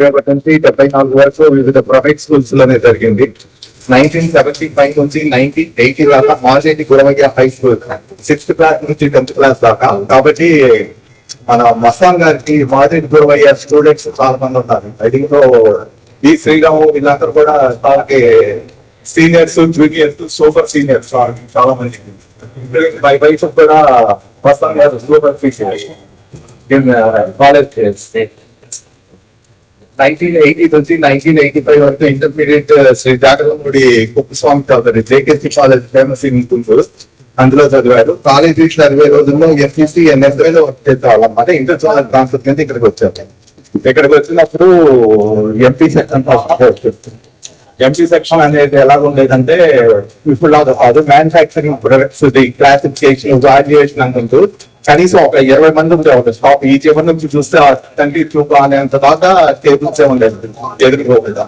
1971 నుంచి 74 వరకు వివిధ ప్రైవేట్ స్కూల్స్ లోనే జరిగింది. 1975 నుంచి 1980 దాకా Majeti Guravaiah high school 6th class నుంచి 10th క్లాస్ దాకా. కాబట్టి మన మస్తాన్ గారికి మాజేటి గురవయ్య స్టూడెంట్స్ చాలా మంది ఉన్నారు. ఐ థింక్ ఈ శ్రీరాము వీళ్ళందరూ కూడా వాళ్ళకి సీనియర్స్, జూనియర్స్, సూపర్ సీనియర్స్ చాలా మంది. మై వైఫ్ కూడా మస్తాన్ గారు సూపర్ సీనియర్ కాలేజ్ 1980 నుంచి 1985 వరకు intermediate Shri Jagaramudi Kuppuswamy Chowdary JKC college famous in Guntur, అందులో చదివారు. కాలేజీ చదివే రోజుల్లో ఎఫ్ఈసి ఎన్ఎస్ఐలో వర్క్ చేసేవాళ్ళం అన్నమాట. ఇంటర్ జోనల్ ట్రాన్స్ఫర్ కింద ఇక్కడికి వచ్చారు. ఇక్కడికి వచ్చినప్పుడు ఎంపీ సెక్షన్ ఎంపీ సెక్షన్ అనేది ఎలా ఉండేదంటే ఇప్పుడు కాదు, మ్యానుఫ్యాక్చరింగ్ ప్రొడక్ట్స్ క్లాసిఫికేషన్, వాల్యుయేషన్ అనుకుంటూ కనీసం ఒక 20 మంది ఉండేవాళ్ళు స్టాప్. ఈ చివరి నుంచి చూస్తే 22 అనేంత దాకా టేబుల్స్ ఉండేది ఎదురుకోకుండా.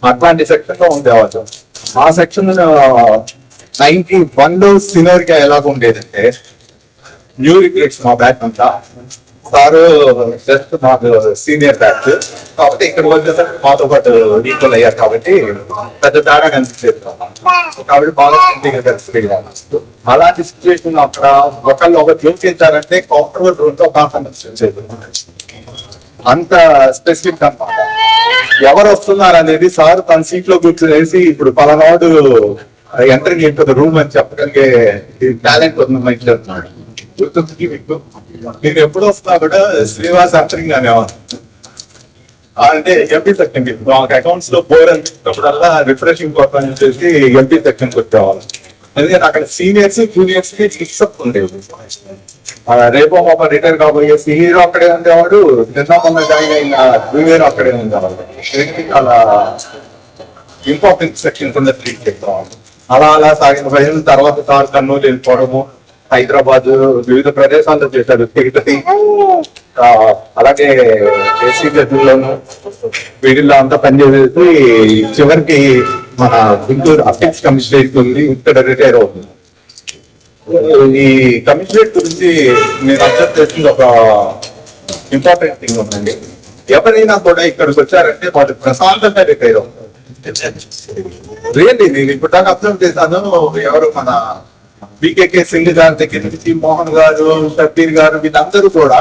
అట్లాంటి సెక్షన్ లో ఉండేవాళ్ళు. ఆ సెక్షన్ 91 లో సీనియర్ గా ఎలాగ ఉండేదంటే న్యూ రిక్రూట్స్ మా బ్యాచ్ అంతా. సారు జస్ట్ మాకు సీనియర్ బ్యాచ్ కాబట్టి ఇక్కడ వచ్చేసరికి మాతో పాటు ఈక్వల్ అయ్యారు కాబట్టి పెద్ద తేడా కనిపించేది కాబట్టి బాగా కలిసి. అలాంటి సిచ్యువేషన్ అక్కడ ఒకళ్ళు చూపించారంటే కాంట్రవర్సీ రూమ్తో కాన్ఫరెన్స్ చేసేది. అంత స్పెసిఫిక్ అన్నమాట. ఎవరు వస్తున్నారు అనేది సార్ తన సీట్ లో కూర్చొనేసి ఇప్పుడు పలానాడు ఎంటరింగ్ ఇంటూ రూమ్ అని చెప్పగలిగే టాలెంట్ ఉందని చెప్తున్నాడు. మీరు ఎప్పుడు వస్తున్నా కూడా శ్రీనివాస్ ఎంటరింగ్ అనేవారు. అంటే ఎంపీ సెక్షన్ మాకు అకౌంట్స్ లో బోర్ అనిపించినప్పుడల్లా రిఫ్రెషింగ్ కోసం అని చెప్పేసి ఎంపీ సెక్షన్ వచ్చేవాళ్ళు. ఎందుకంటే అక్కడ సీనియర్స్ జూనియర్స్ కి మిక్సప్ ఉండేది. రేపో మాప రిటైర్ కాబోయే సీనియర్ అక్కడే ఉండేవాడు, నిన్న మొన్న జాయిన్ అయిన జూనియర్ అక్కడే ఉండేవాడు. అలా ఇంపార్టెంట్ సెక్షన్ కింద ట్రీట్ చేసేవాళ్ళు. అలా సాగిన ప్రజలు తర్వాత సార్ కర్నూలు వెళ్ళిపోవడము, హైదరాబాద్ వివిధ ప్రదేశాల్లో చేశారు. తిరుపతి, అలాగే ఏసీ గదుల్లోను వీటిల్లో అంతా పనిచేసేసి చివరికి మన గుంటూరు అపెక్స్ కమిషనరేట్ ఉంది, ఇక్కడ రిటైర్ అవుతుంది. ఈ కమిషనరేట్ గురించి నేను అబ్జర్వ్ చేసింది ఒక ఇంపార్టెంట్ థింగ్ ఉందండి. ఎవరైనా కూడా ఇక్కడికి వచ్చారంటే వాళ్ళు ప్రశాంతంగా రిటైర్ అవుతారు. రియల్లీ నేను ఇప్పుడు దాకా అబ్జర్వ్ చేశాను. ఎవరు మన బీకేకే సింగ్ గారి దగ్గర నుంచి మోహన్ గారు, షబ్బీర్ గారు వీళ్ళందరూ కూడా,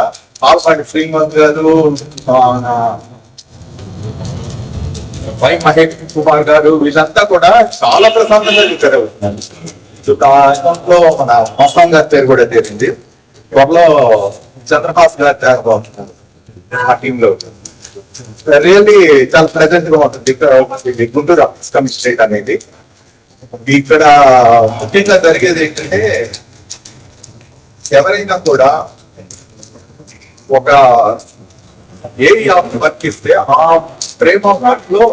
ఆల్పాటి శ్రీనివాస్ గారు, వై మహేష్ కుమార్ గారు వీళ్ళంతా కూడా చాలా ప్రశాంతంగా రిటైర్ అవుతున్నారు. లో మన మస్తాన్ గారి పేరు కూడా తేలింది. త్వరలో చంద్రహాస్ గారు తయారవుతున్నారు ఆ టీమ్ లో. రియల్లీ చాలా ప్రెజెంట్ గా ఉంటుంది ఇక్కడ గుంటూరు అపెక్స్ కమిషనరేట్ అనేది. ఇక్కడ ముఖ్యంగా జరిగేది ఏంటంటే ఎవరైనా కూడా ఒక ఏరియా వర్క్ ఇస్తే ఆ ప్రేమ లో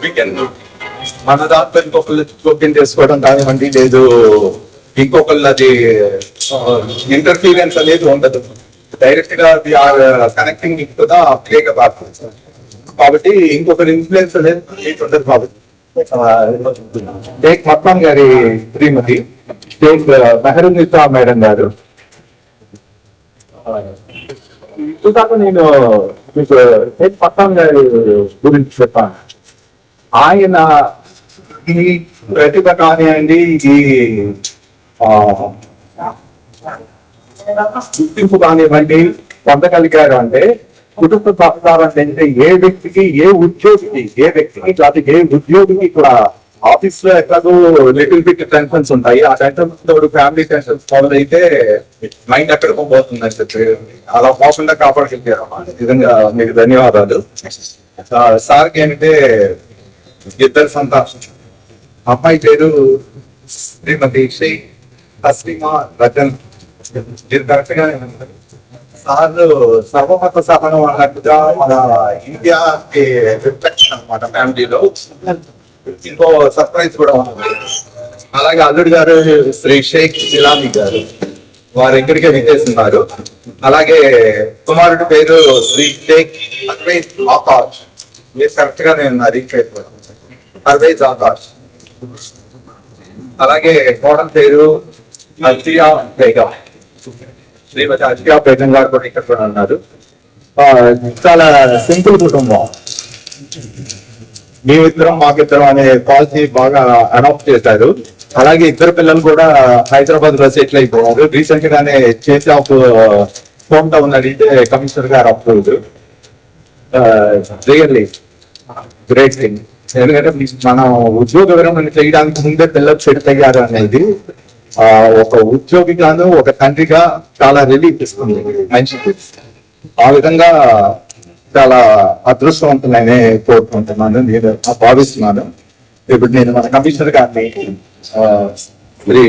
వీకెండ్ మన దాంట్లో ఇంకొకళ్ళు జోక్యం చేసుకోవడం కానివ్వండి, లేదు ఇంకొకళ్ళు అది ఇంటర్ఫీరెన్స్ అనేది ఉండదు. డైరెక్ట్ గా కనెక్టింగ్ కాబట్టి ఇంకొకరి ఇన్ఫ్లుయెన్స్ అనేది ఉండదు. కాబట్టి షేక్ మస్తాన్ గారి శ్రీమతి షేక్ మెహరున్నిసా మేడం గారు, ఇందాక నేను మీకు షేక్ మస్తాన్ గారి గురించి చెప్పాను. ఆయన ఈ ప్రతిభ కానివ్వండి, ఈ గుర్తింపు కానివ్వండి పొందగలిగారు అంటే కుటుంబ సహకారం అంటే ఏ వ్యక్తికి కాదు, ఏ ఉద్యోగికి కూడా ఆఫీస్ లో ఎట్లాగో లిటిల్ బిట్ టెన్షన్స్ ఉంటాయి. ఆ టెన్షన్స్ తోడు ఫ్యామిలీ టెన్షన్స్ మొదలైతే మైండ్ ఎక్కడికో పోతుందని చెప్పి అలా పోకుండా కాపాడగలిగారు. నిజంగా మీకు ధన్యవాదాలు. సార్కి ఏంటంటే ఇద్దరు సంతానం. అమ్మాయి పేరు శ్రీమతి శ్రీ తస్లిమా రజన్. ఇది కరెక్ట్ గా సార్ సర్వమత సహనం అన్నట్టుగా మన ఇండియాకి రిఫ్లెక్షన్ అనమాట ఫ్యామిలీలో. ఇంకో సర్ప్రైజ్ కూడా ఉంది. అలాగే అల్లుడు గారు శ్రీ షేక్ ఇలామి గారు, వారు ఇక్కడికే విచ్చేస్తున్నారు. అలాగే కుమారుడి పేరు శ్రీ షేక్ పర్వేజ్ ఆకాష్. మీరు కరెక్ట్ గా నేను రీచ్ అయిపోయాను. పర్వేజ్ ఆకాష్. అలాగే కోడల పేరు అజియా బేగం. శ్రీమతి అజియా బేగం గారు కూడా ఇక్కడ కూడా ఉన్నారు. చాలా సింపుల్ కుటుంబం. మేమిద్దరం మాకిద్దరం అనే పాలసీ బాగా అడాప్ట్ చేశారు. అలాగే ఇద్దరు పిల్లలు కూడా హైదరాబాద్ లో సెటిల్ అయిపోయారు. రీసెంట్ గానే చేంజ్ ఆఫ్ హోమ్ టౌన్ అడిగితే కమిషనర్ గారు అప్రూవ్డ్. Really great thing. ఎందుకంటే మనం ఉద్యోగ విరమణ చేయడానికి ముందే పిల్లలు సెటిల్ అయ్యారు అనేది ఒక ఉద్యోగిగాను ఒక తండ్రిగా చాలా రిలీఫ్ ఇస్తుంది మంచిది. ఆ విధంగా చాలా అదృష్టవంతులనే కోరుకుంటున్నాను, నేను భావిస్తున్నాను. ఇప్పుడు నేను మన కమిషనర్ గారిని మరి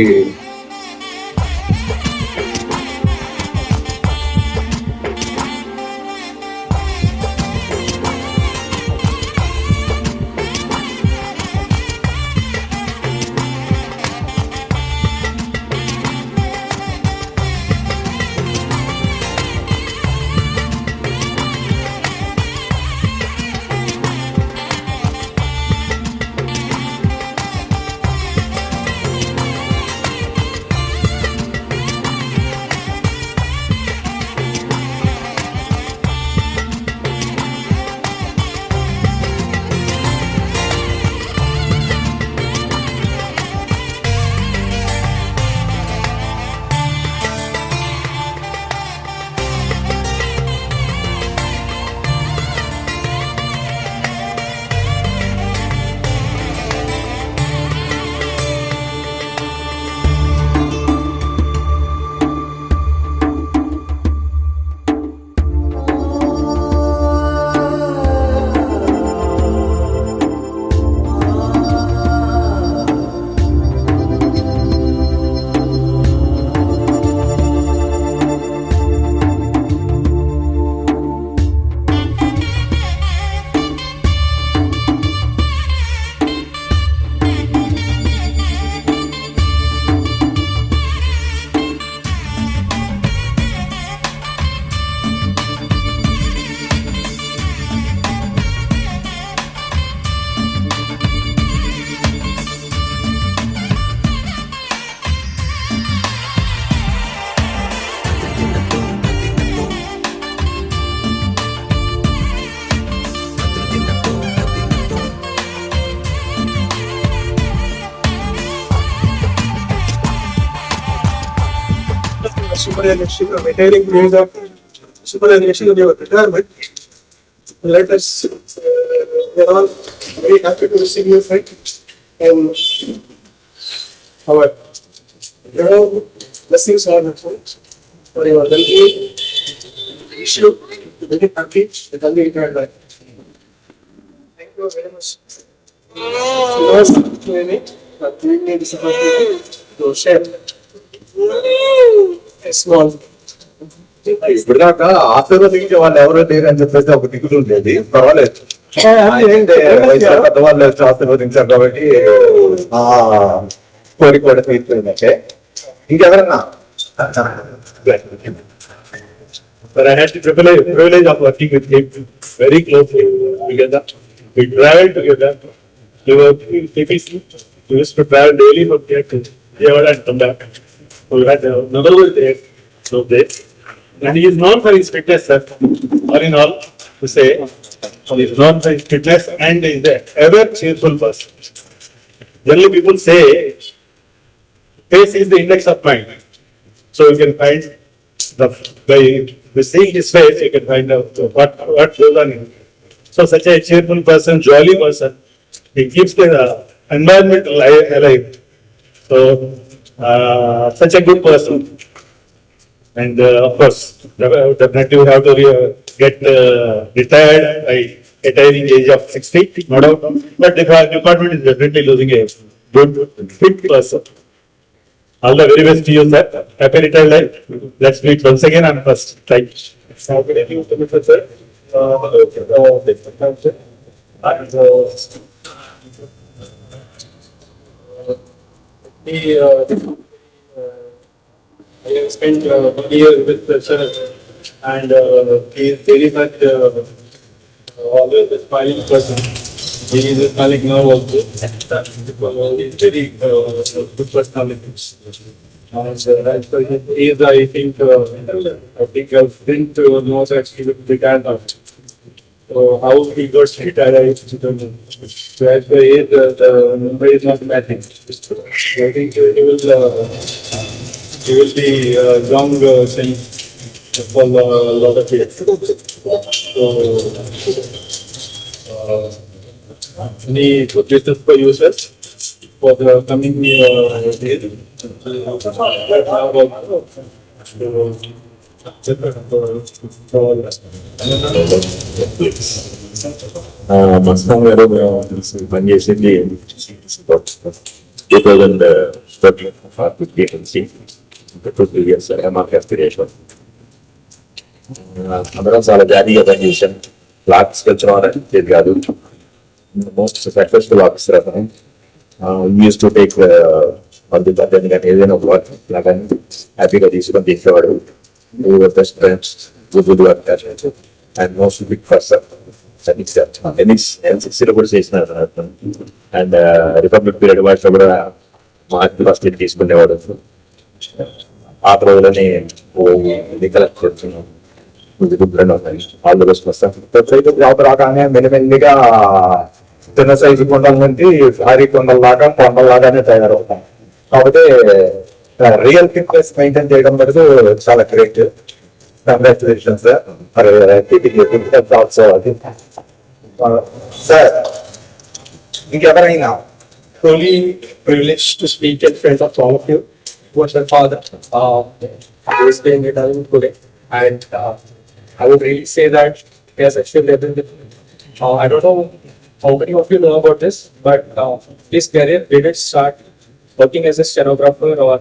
superannuation or retiring days of superannuation of your retirement. Let us, we are all very happy to receive you, friend. And our blessings on the friends for your healthy issue. Very happy with all the entire life. Thank you very much. Giving me this opportunity to share. Small. ఇప్పటిదాకా ఆశీర్వదించే వాళ్ళు ఎవరో లేరు అని చెప్పేసి ఒక దిగులు ఉండేది. పర్వాలేదు, పెద్దవాళ్ళు వచ్చి ఆశీర్వదించారు కాబట్టి కోరిక కూడా తీర్చుకుంటే ఇంకెవరన్నా. But I had the privilege of working with him very closely together. We traveled together. We were in KPC. We used to travel daily from here to Jayawada and come back. We had another there, so there. And he is known for his fitness, sir. All in all, to say, he is known for his fitness and is a ever cheerful person. Generally, people say, face is the index of mind. So you can find by seeing his face, you can find out what goes on in him. So such a cheerful person, jolly person, he keeps the environment alive. So such a good person. And of course, definitely we have to get retired by retiring age of 60, no doubt. But the department is definitely losing a good, fit person. All the very best to you, sir. Happy retired life. Let's meet once again on first. Thank you. Thank you, Mr. Sir. I have spent 1 year with the sir, and he is very much always a smiling person. He is a smiling now also. He is very good personality. And so he is, I think, I think knows actually with the kind of. how he got retired. So as per age, the number is not matching. I think he will be young since for a lot of years. So, any suggestions for users for the coming days? Mastan గారు మేము పనిచేసింది 2013 మాకు ఎస్పిరేషన్ అందరం చాలా జాతీయ పనిచేసాం. Clocks వచ్చిన వాళ్ళది కాదు, మోస్ట్ సక్సెస్ఫుల్ ఆఫీసర్ అతను. యూస్ టు టేక్ పద్ధతి పద్ధతి కానీ ఏదైనా ఒక వర్క్ లాగానే హ్యాపీగా తీసుకొని తీసేవాడు. Best friends, good work and most big person. ఎన్సిసిలో కూడా చేసినారు అతను. అండ్ రిపబ్లిక్ పీరియడ్ వాటిలో కూడా మా ఫస్ట్ తీసుకునేవాడు. ఆ రోజులని కలెక్ట్ చేస్తున్నాం. ఆల్ ద బెస్ట్ వస్తాం. జాబ్ రాగానే మెల్లిమెల్లిగా చిన్న సైజు కొండల నుండి భారీ కొండల్లాగా కొండల్లాగానే తయారవుతాం. కాకపోతే రియల్ ఫిట్నెస్ మెయింటైన్ చేయడం వరకు చాలా గ్రేట్. Congratulations sir. ఇంకెవరైనా Truly privileged to speak in front of all of you. Was my father who is being retired today, and I would really say that he has achieved everything. I don't know how many of you know about this, but his career didn't start working as a stenographer or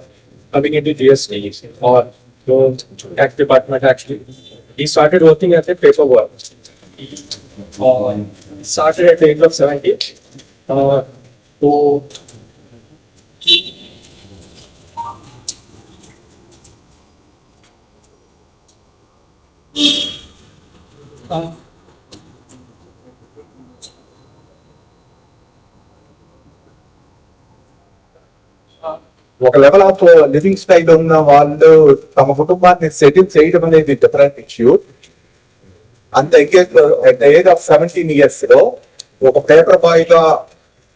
coming into GST or the tax department. Actually, he started working as a paperwork. He started at the age of 70. So ఒక level of living style ఉన్న వాళ్ళు తమ కుటుంబాన్ని settle చేయడం అనేది different issue. అంత engage at the age of 17 years లో ఒక పేపర్ బాయ్ గా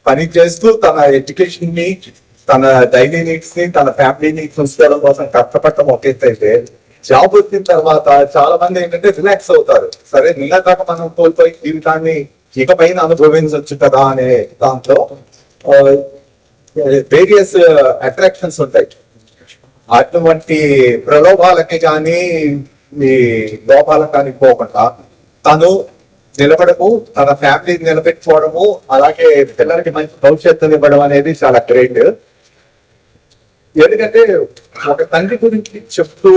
పని చేస్తూ తన ఎడ్యుకేషన్ ని, తన డైలీ నీడ్స్ ని, తన ఫ్యామిలీ నీడ్స్ ఉంచడం కోసం కష్టపడటం ఒక ఎత్తు అయితే, జాబ్ వచ్చిన తర్వాత చాలా మంది ఏంటంటే రిలాక్స్ అవుతారు. సరే నిన్న దాకా మనం కోల్పోయి జీవితాన్ని ఇకపైన అనుభవించవచ్చు కదా అనే దాంట్లో వేరియస్ అట్రాక్షన్స్ ఉంటాయి. అటువంటి ప్రలోభాలకి కానీ ఈ లోపాలకు కానీ పోకుండా తను నిలబడము, తన ఫ్యామిలీని నిలబెట్టుకోవడము, అలాగే పిల్లలకి మంచి భవిష్యత్తుని ఇవ్వడం అనేది చాలా గ్రేట్. ఎందుకంటే ఒక తండ్రి గురించి చెప్తూ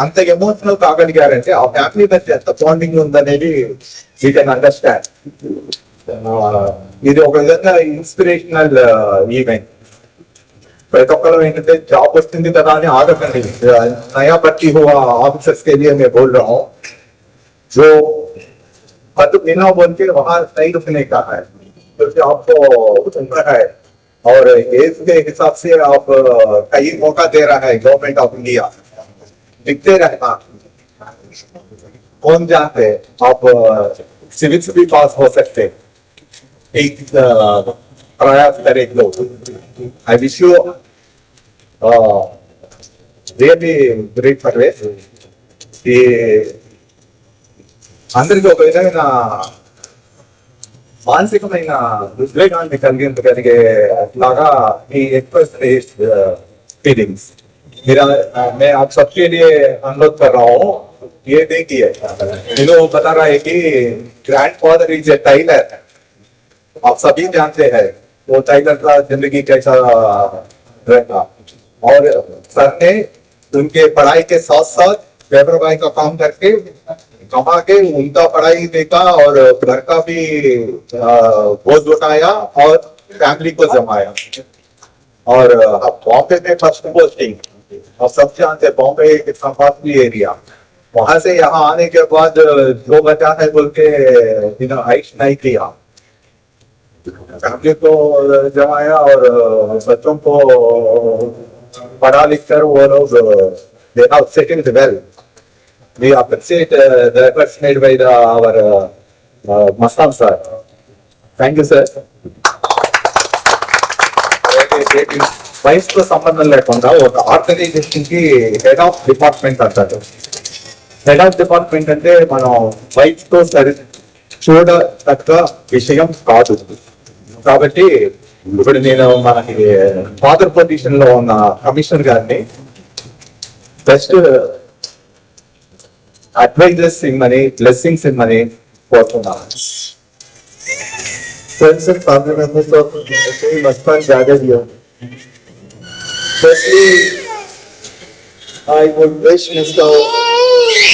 అంత ఎమోషనల్ కాగలిగారంటే ఆ ఫ్యామిలీ మధ్య ఎంత బాండింగ్ ఉందనేది యూ కెన్ అండర్స్టాండ్. ఇది ఒక విధంగా ఇన్స్పిరేషనల్ ఈవెంట్. ప్రతి ఒక్కరు ఏంటంటే జాబ్ వస్తుంది కదా అని ఆగకండి. నయా బట్టి हुआ ऑफिसर्स के लिए मैं बोल रहा हूँ, जो मतलब बिना बोल के वहां नहीं रुकने का है, क्योंकि आपको उम्र है और एज के हिसाब से आप कई मौका दे रहा है गवर्नमेंट ऑफ इंडिया. दिखते रहना, कौन जानते आप सिविल्स भी पास हो सकते. एक प्रयास करें लोग. I wish you really great service. ఈ అందరికి ఒక విధమైన మానసికమైన ఉద్వేగాన్ని కలిగించగలిగే లాగా ఈ ఎక్స్ప్రెస్ फीलिंग्स मेरा मैं आप सबके लिए अनुरोध कर रहा हूँ. ये देखिए, इन्हों बता रहा है कि ग्रैंडफादर इज ए टाइलर. आप सभी जानते हैं वो टाइलर का जिंदगी कैसा रहता. और सर ने उनके पढ़ाई के साथ साथ पेपर बॉय का काम करके कमा के उनका पढ़ाई देखा और घर का भी बोझ उठाया और फैमिली को जमाया. और बॉम्बे में फर्स्ट पोस्टिंग, और सब जानते हैं बॉम्बे कितना फास्टली एरिया. वहां से यहाँ आने के बाद जो बचा है बोल के आइश नहीं किया, फैमिली को जमाया और बच्चों को पढ़ा लिख कर वो लोग they have settled well. We appreciate the efforts made by our Mastan sir. Thank you sir. వయసుతో సంబంధం లేకుండా ఒక ఆర్గనైజేషన్ కి హెడ్ ఆఫ్ డిపార్ట్మెంట్ అంటారు. హెడ్ ఆఫ్ డిపార్ట్మెంట్ అంటే మనం వయసుతో చూడతగ్గ విషయం కాదు. కాబట్టి ఇప్పుడు నేను మనకి ఫాదర్ పొజిషన్ లో ఉన్న కమిషనర్ గారిని బెస్ట్ అడ్వైజర్స్ ఇమ్మని, బ్లెస్సింగ్స్ ఇమ్మని కోరుతున్నాను. Friends and family members of Shri Mastan gathered here. Firstly, I would wish Mr.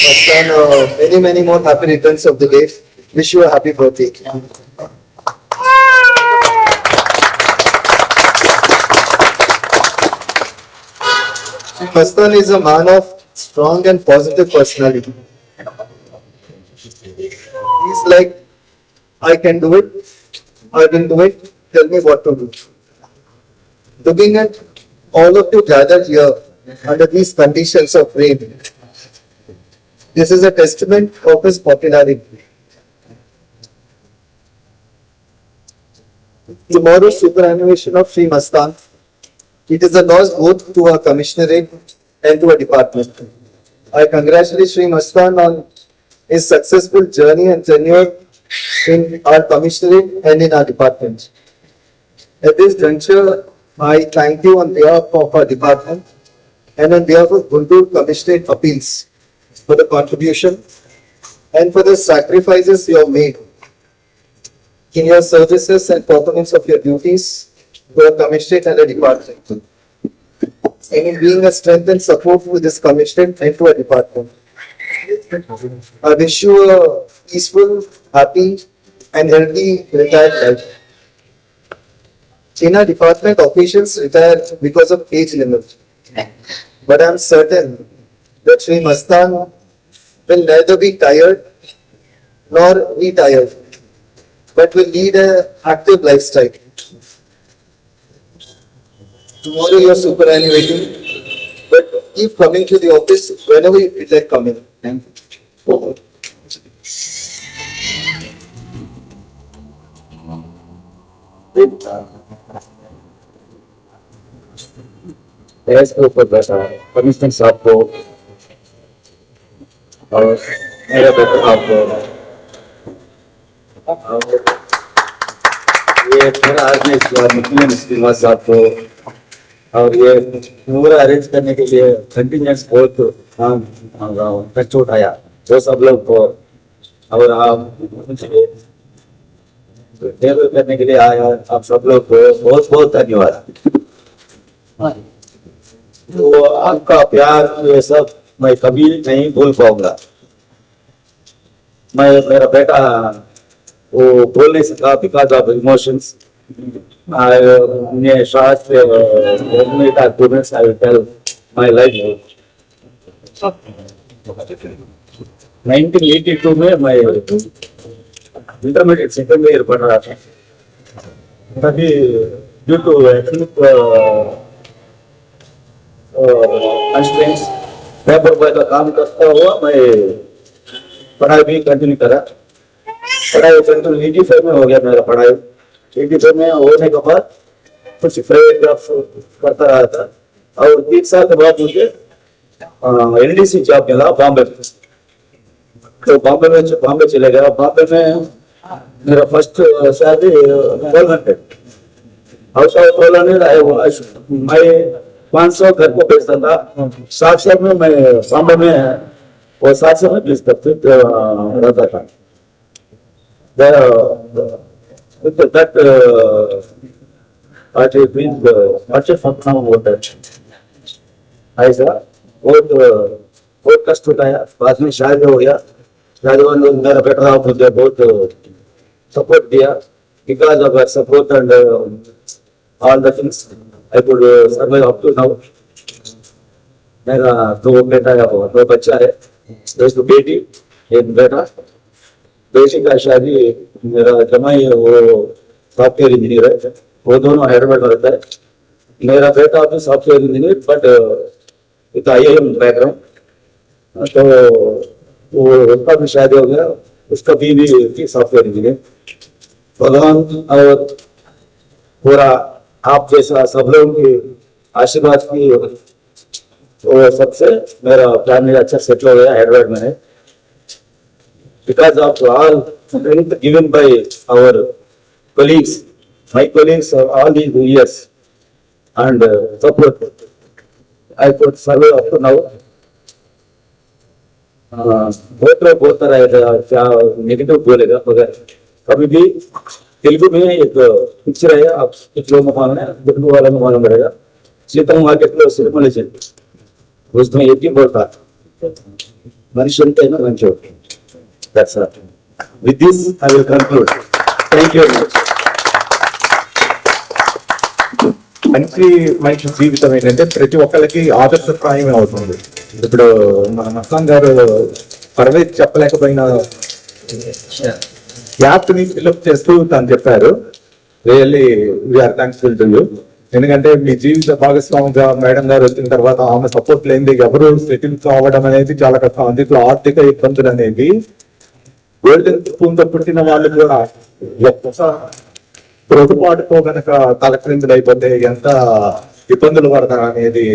Mastan many more happy returns of the day. Wish you a happy birthday. Shri Mastan is a man of strong and positive personality. He's like, I can do it. I will do it. Tell me what to do. Looking at all of you gathered here under these conditions of rain, this is a testament of his popularity. Tomorrow's superannuation of Shri Mastan, it is a loss both to our commissionerate and to our department. I congratulate Shri Mastan on his successful journey and tenure in our commissionerate and in our department. At this juncture, I thank you on behalf of our department and on behalf of Guntur Commissionerate Appeals for the contribution and for the sacrifices you have made in your services and performance of your duties to the commissionerate and the department, and in being a strength and support to this commissionerate and to our department. I wish you a peaceful, happy and healthy retired life. In our department, officials retire because of age limit. But I am certain that Shri Mastan will neither be tired nor retired, but will lead an active lifestyle. Tomorrow you are superannuating, but keep coming to the office whenever you feel like coming. Thank you. Desk के ऊपर बैठा commissioner साहब को और मेरे बेटे साहब को और ये पूरा ऑर्गेनाइज किया मुख्यमंत्री श्रीनिवास साहब को और ये पूरा अरेंज करने के लिए कंटिन्यूस बहुत खर्च उठाया वो सब लोग को और आप टेबल करने के लिए आया आप सब लोग को बहुत बहुत धन्यवाद। तो आपका प्यार ये सब मैं कभी नहीं भूल पाऊंगा। मैं मेरा बेटा वो बोल नहीं सका because of emotions. I short students I will tell my life. 1982 में मैं इंटरमीडिएट सेकंड ईयर पढ़ रहा था तभी due to constraints paper boy का काम करता हुआ मैं पढ़ाई भी कंटिन्यू करा। पढ़ाई कंटिन्यू 85 में हो गया मेरा पढ़ाई। 85 में होने के बाद कुछ प्राइवेट जॉब करता रहा था और 3 साल के बाद मुझे एलडीसी जॉब मिला बॉम्बे में। तो बॉम्बे चले गया। बॉम्बे में मेरा फर्स्ट सैलरी 1200 हाउस ऑफ 1200 मैं 500 घर को बेचता था। 700 में मैं बॉम्बे में वो 700 में बेचता रहता था। That I think much of now water. ऐसा बहुत कष्ट उठाया। बाद में शादी हो गया। शादी में मेरा बेटा मुझे बहुत सपोर्ट दिया। Because of her support and all the things I could survive up to now. मेरा 2 बेटा है 2 बच्चा है। 2 बेटी 1 बेटा। बेटी का शादी मेरा जमाई वो सॉफ्टवेयर इंजीनियर है। वो दोनों हैदराबाद में रहता है। मेरा बेटा भी software engineer but with IIM background. तो वो उसका भी शादी हो गया। उसका बीवी थी सॉफ्टवेयर इंजीनियर। भगवान और पूरा आप जैसा सब लोगों की आशीर्वाद की वो सबसे मेरा फैमिली अच्छा सेटल हो गया हैदराबाद में है। Because of all strength given by our colleagues, my colleagues all these years and support, I could survive up to now. बहुत तरह क्या नेगेटिव बोलेगा मगर कभी भी तेलुगु में एक पिक्चर है, आप कुछ लोगों को मालूम है, तेलुगु वाला को मालूम रहेगा, सीता मार्केट में सिनेमा लेजेंड, उसमें एक ही बोलता मनुष्य है ना मनुष्य। That's all. With this, I will conclude. Thank you very much. మంచి మనిషి జీవితం ఏంటంటే ప్రతి ఒక్కరికి ఆదర్శప్రాయమే అవుతుంది. ఇప్పుడు మన మస్తాన్ గారు పర్వేజ్ చెప్పలేకపోయిన గ్యాప్ ని ఫిల్అప్ చేస్తూ తను చెప్పారు. Really we are thankful to you. ఎందుకంటే మీ జీవిత భాగస్వామిగా మేడం గారు వచ్చిన తర్వాత ఆమె సపోర్ట్ లేనిది ఎవరు సెటిల్ కావడం అనేది చాలా కష్టం. అందులో ఆర్థిక ఇబ్బందులు అనేది గోల్డెన్ స్పూన్తో పుట్టిన వాళ్ళు కూడా పొరపాటుతో కనుక తలక్రిందులు అయిపోతే ఎంత ఇబ్బందులు పడతారు అనేది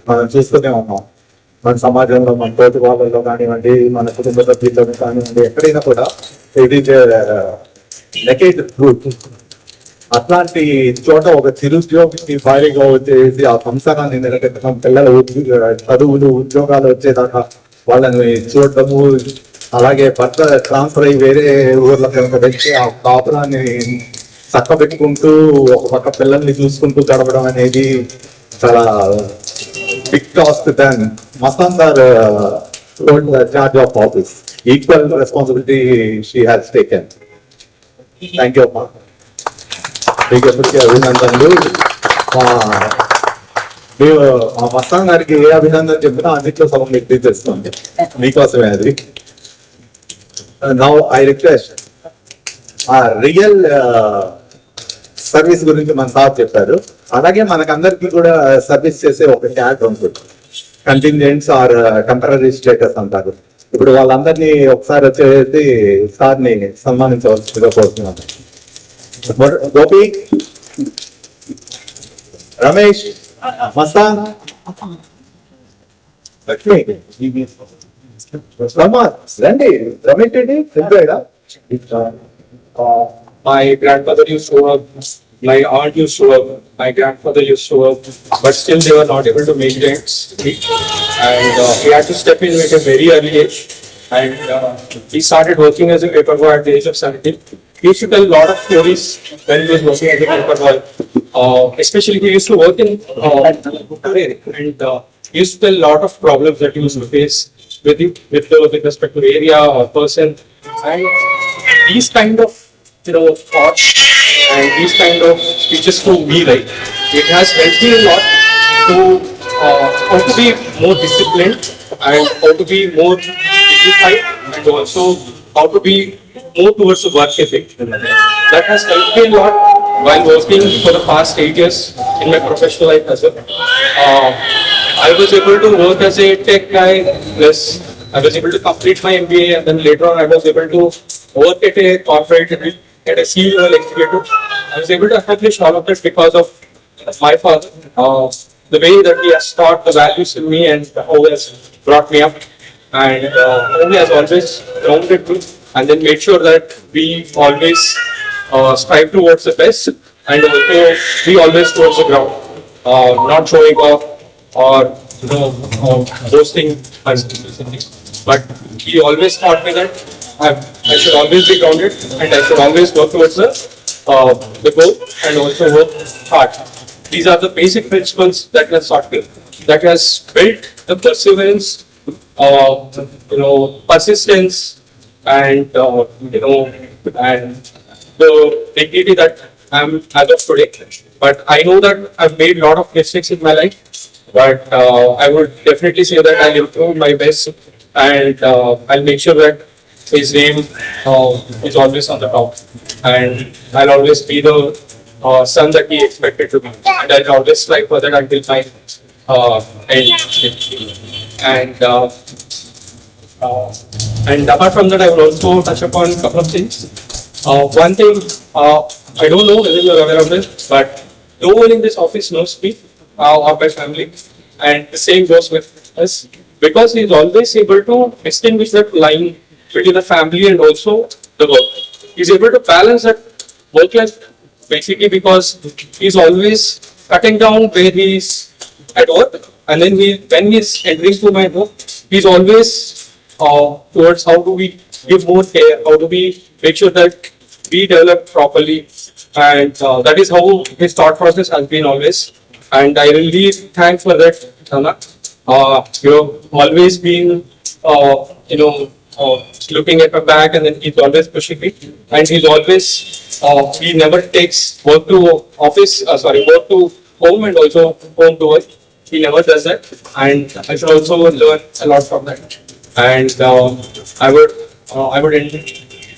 మనం చూస్తూనే ఉన్నాం. మన సమాజంలో మన తోటి వాళ్ళలో కానివ్వండి, మన కుటుంబ సభ్యుల్లో కానివ్వండి, ఎక్కడైనా కూడా ఇట్ ఈస్ నెగేటివ్ ట్రూత్. అట్లాంటి చోట ఒక చిరుద్యోగికి భారీగా వచ్చేసి ఆ సంసారాన్ని నిలబెట్టడం, పిల్లల చదువులు ఉద్యోగాలు వచ్చేదాకా వాళ్ళని చూడటము, అలాగే భర్త ట్రాన్స్ఫర్ అయ్యి వేరే ఊర్లో కనుక పెట్టి ఆ కాపురాన్ని చక్కబెట్టుకుంటూ ఒక పక్క పిల్లల్ని చూసుకుంటూ గడపడం అనేది చాలా big task. Then Mastan sir charge of office, equal responsibility she has taken. Thank you అమ్మా, మీకు ఎప్పటికీ అభినందనలు. మేము మా మస్తాన్ గారికి ఏ అభినందన చెప్పినా అన్నిట్లో సగం మీకు తీసేస్తుంది, మీకోసమే అది. నౌ ఐ రిక్వెస్ట్ ఆ రియల్ సర్వీస్ గురించి మన సార్ చెప్పారు. అలాగే మనకందరికి కూడా సర్వీస్ చేసే ఒక ట్యాగ్ ఉంటుంది, కంటింజెంట్స్ ఆర్ టెంపరరీ స్టేటస్ అంటారు. ఇప్పుడు వాళ్ళందరినీ ఒకసారి వచ్చేసి సార్ని సన్మానించవలసిందిగా కోరుతున్నాను. గోపి, రమేష్, మస్తాన్, లక్ష్మి, రండి. Ramesh Reddy my grandmother used to work, my aunt used to work, my grandfather used to work, but still they were not able to make ends meet. And he had to step in at a very early age. And he started working as a paper boy at the age of 17. He used to tell a lot of stories when he was working as a paper boy. Especially he used to work in and he used to tell a lot of problems that he used to face with respect to area or person. And these kind of thoughts and these kind of speeches to me, right, it has helped me a lot to how to be more disciplined and how to be more dignified and also how to be more towards the work ethic. That has helped me a lot while working for the past 8 years in my professional life as well. I was able to work as a tech guy, plus I was able to complete my MBA, and then later on I was able to work at a corporate at a CEO executive. I was able to accomplish all of that because of my father, the way that he has taught the values in me and how he has brought me up, and how he has always grounded me and then made sure that we always strive towards the best and also we always towards the ground, not showing off or boasting. But he always taught me that I should always be grounded and I should always work towards the goal and also work hard. These are the basic principles that he has taught me. That has built the perseverance, persistence, and and the dignity that I am as of today. But I know that I've made a lot of mistakes in my life. But I would definitely say that I'll improve my best and I'll make sure that his name is always on the top, and I'll always be the son that he expected to be, and I'll always strive for that until my end. And And apart from that, I will also touch upon a couple of things. One thing, I don't know whether you are aware of this, but no one in this office knows me or my family, and the same goes with us, because he is always able to distinguish that line between the family and also the work. He's able to balance that work life basically because he's always cutting down where he's at work, and then when he's entering to my work, he's always towards how do we give more care, how do we make sure that we develop properly, and that is how his thought process has been always. And I really thank for that, Nana. You've always been, looking at my back, and then he's always pushing me, and he's always, he never takes work to office, work to home and also home to work. He never does that, and I should also learn a lot from that. And I would end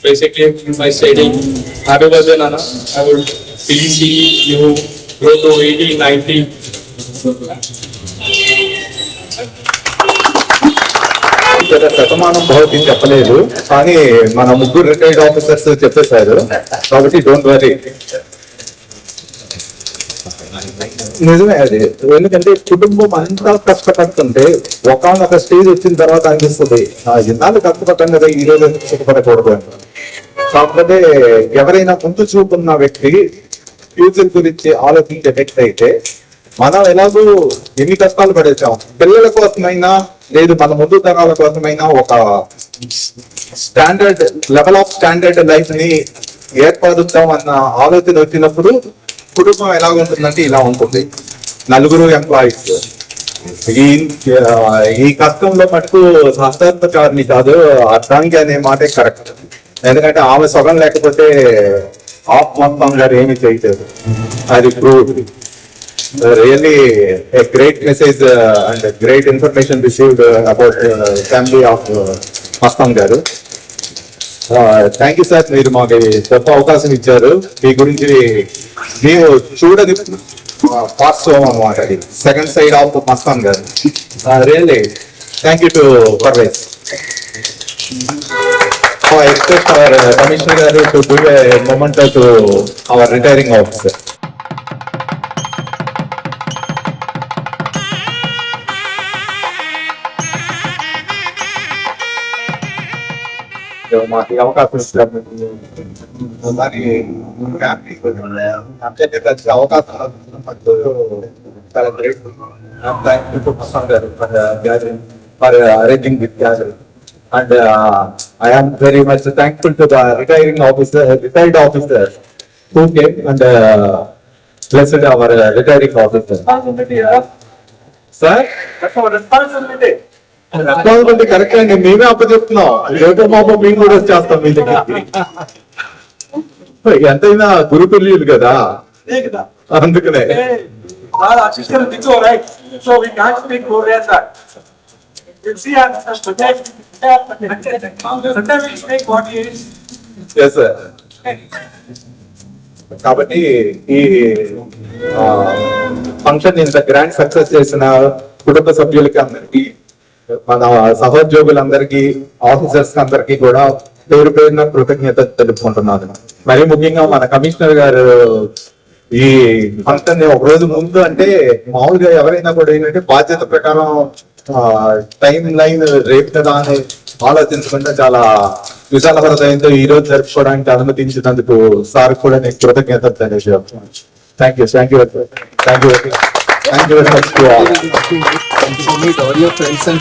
basically by stating, happy birthday, Nana. I would really see you grow to 80, 90. ఇక్కడ శతమానం భవతి చెప్పలేదు, కానీ మన ముగ్గురు retired officers చెప్పేశారు, కాబట్టి don't worry. నిజమే అది, ఎందుకంటే కుటుంబం అంతా కష్టపడుతుంటే ఒకనొక స్టేజ్ వచ్చిన తర్వాత అనిపిస్తుంది ఇన్నాళ్ళు కష్టపడ్డాం కదా ఈ రోజు సుఖపడకూడదు అని. కాకపోతే ఎవరైనా ముందు చూపున్న వ్యక్తి ఫ్యూచర్ గురించి ఆలోచించే వ్యక్తి అయితే, మనం ఎలాగో ఎన్ని కష్టాలు పడేసాం, పిల్లల కోసమైనా లేదు మన ముందు తరాల కోసమైనా ఒక standard level of standard life ని ఏర్పరుద్దాం అన్న ఆలోచన వచ్చినప్పుడు కుటుంబం ఎలా ఉంటుందంటే ఇలా ఉంటుంది. నలుగురు ఎంప్లాయీస్, ఈ కష్టంలో మటుకు సహధర్మచారిని కాదు అర్థానికి అనే మాటే కరెక్ట్. ఎందుకంటే ఆమె సగం లేకపోతే ఆఫ్ మొత్తం గారు ఏమి చేయలేదు. అది prove really a great message and a great information received about family of Mastang garu. Thank you sir, మీరు మాకు గొప్ప అవకాశం ఇచ్చారు. మీ గురించి మేము చూడని పార్ట్స్ అన్నమాట, అది సెకండ్ సైడ్ ఆఫ్ మస్తాన్ గారు. Really thank you to Parvez. I expect our commissioner garu to give a moment to our retiring officer. మాకు అవకాశం ఇస్తారు, అవకాశం చాలా great. For arranging this gathering, and I am very much thankful to the retired officer who came and blessed our retiring officer. Sir, that's our responsibility. Responsibility correct అండి, మేమే అప్పచెప్తున్నాం. రేపు మాపో మేము కూడా చేస్తాం మీ దగ్గరికి. ఎంతైనా గురుతుల్యులు కదా, అందుకనే. కాబట్టి ఈ ఫంక్షన్ ఇంత గ్రాండ్ సక్సెస్ చేసిన కుటుంబ సభ్యులకి అందరికి, మన సహోద్యోగులందరికీ, ఆఫీసర్స్ అందరికీ కూడా పేరు పేరున కృతజ్ఞత తెలుపుకుంటున్నాను. మరి ముఖ్యంగా మన కమిషనర్ గారు ఈ ఫంక్షన్ ఒక రోజు ముందు, అంటే మామూలుగా ఎవరైనా కూడా ఏంటంటే బాధ్యత ప్రకారం టైం లైన్ రేపు కదా అని ఆలోచించకుండా చాలా విశాల హృదయంతో ఈ రోజు జరుపుకోవడానికి అనుమతించినందుకు సార్ కూడా నేను కృతజ్ఞత తెలియజేస్తున్నాను. Thank you very much to all. To meet all your friends and